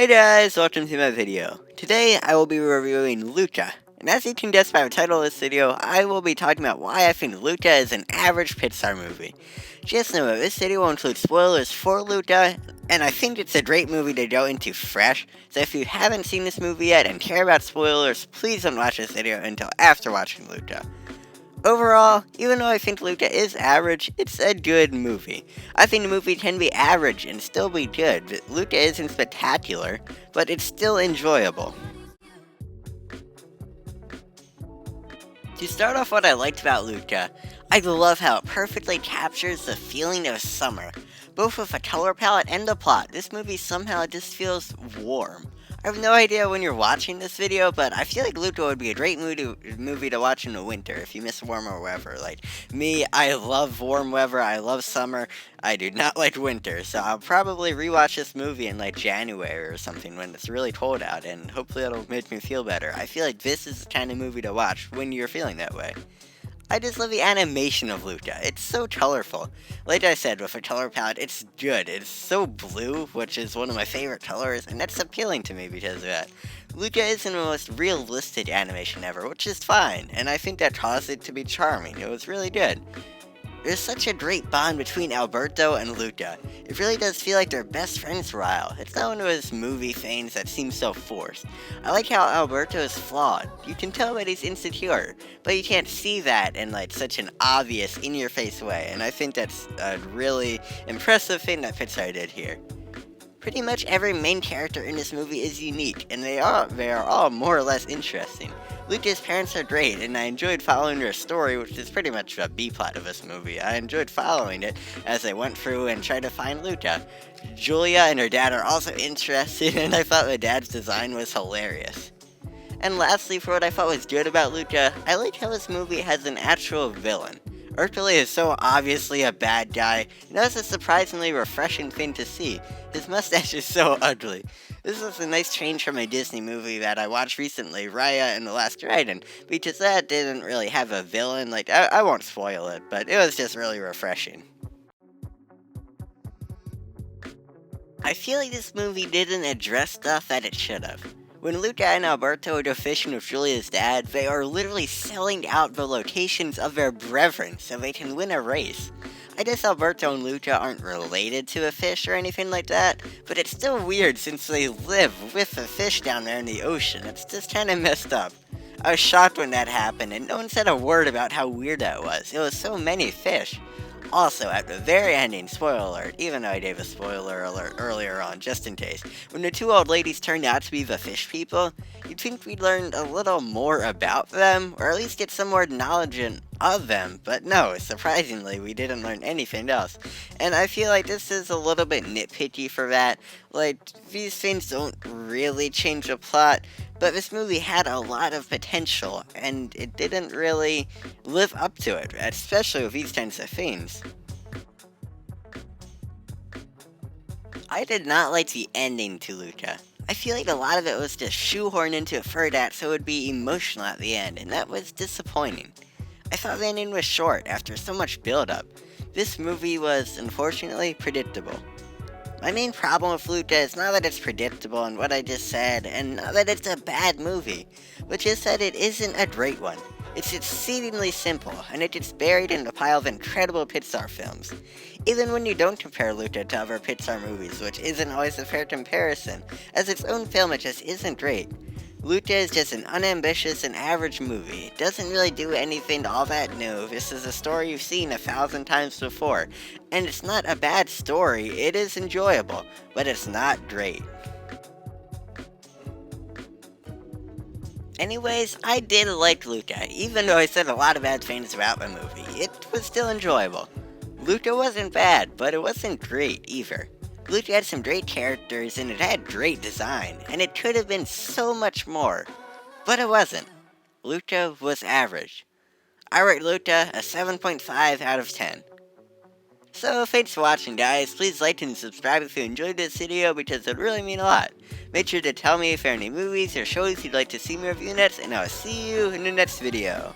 Hey guys, welcome to my video. Today I will be reviewing Luca, and as you can guess by the title of this video, I will be talking about why I think Luca is an average Pixar movie. Just know that this video will include spoilers for Luca, and I think it's a great movie to go into fresh, so if you haven't seen this movie yet and care about spoilers, please don't watch this video until after watching Luca. Overall, even though I think Luca is average, it's a good movie. I think the movie can be average and still be good. Luca isn't spectacular, but it's still enjoyable. To start off what I liked about Luca, I love how it perfectly captures the feeling of summer. Both with the color palette and the plot, this movie somehow just feels warm. I have no idea when you're watching this video, but I feel like Luca would be a great movie to watch in the winter if you miss warmer weather. Like me, I love warm weather, I love summer, I do not like winter, so I'll probably rewatch this movie in like January or something when it's really cold out, and hopefully it'll make me feel better. I feel like this is the kind of movie to watch when you're feeling that way. I just love the animation of Luca. It's so colorful. Like I said, with the color palette, it's good. It's so blue, which is one of my favorite colors, and that's appealing to me because of that. Luca isn't the most realistic animation ever, which is fine, and I think that caused it to be charming. It was really good. There's such a great bond between Alberto and Luca. It really does feel like they're best friends for a while. It's not one of those movie things that seems so forced. I like how Alberto is flawed. You can tell that he's insecure, but you can't see that in like such an obvious, in-your-face way, and I think that's a really impressive thing that Pixar did here. Pretty much every main character in this movie is unique, and they are all more or less interesting. Luca's parents are great, and I enjoyed following their story, which is pretty much a B-plot of this movie. I enjoyed following it as they went through and tried to find Luca. Julia and her dad are also interesting, and I thought the dad's design was hilarious. And lastly, for what I thought was good about Luca, I like how this movie has an actual villain. Urkel is so obviously a bad guy, and that's a surprisingly refreshing thing to see. His mustache is so ugly. This was a nice change from a Disney movie that I watched recently, Raya and the Last Dragon, because that didn't really have a villain. Like, I won't spoil it, but it was just really refreshing. I feel like this movie didn't address stuff that it should have. When Luca and Alberto go fishing with Julia's dad, they are literally selling out the locations of their brethren so they can win a race. I guess Alberto and Luca aren't related to a fish or anything like that, but it's still weird since they live with a fish down there in the ocean. It's just kinda messed up. I was shocked when that happened, and no one said a word about how weird that was. It was so many fish. Also, at the very ending, spoiler alert, even though I gave a spoiler alert earlier on, just in case, when the two old ladies turned out to be the fish people, you'd think we'd learned a little more about them, or at least get some more knowledge of them, but no, surprisingly, we didn't learn anything else. And I feel like this is a little bit nitpicky for that. Like, these things don't really change the plot, but this movie had a lot of potential, and it didn't really live up to it, especially with these kinds of things. I did not like the ending to Luca. I feel like a lot of it was just shoehorned into a third act so it would be emotional at the end, and that was disappointing. I thought the ending was short after so much build-up. This movie was, unfortunately, predictable. My main problem with Luca is not that it's predictable and what I just said, and not that it's a bad movie, but just that it isn't a great one. It's exceedingly simple, and it gets buried in a pile of incredible Pixar films. Even when you don't compare Luca to other Pixar movies, which isn't always a fair comparison, as its own film it just isn't great. Luca is just an unambitious and average movie. It doesn't really do anything all that new. This is a story you've seen 1,000 times before. And it's not a bad story, it is enjoyable, but it's not great. Anyways, I did like Luca, even though I said a lot of bad things about the movie. It was still enjoyable. Luca wasn't bad, but it wasn't great either. Luca had some great characters, and it had great design, and it could have been so much more. But it wasn't. Luca was average. I rate Luca a 7.5 out of 10. So, thanks for watching, guys. Please like and subscribe if you enjoyed this video, because it would really mean a lot. Make sure to tell me if there are any movies or shows you'd like to see me review next, and I'll see you in the next video.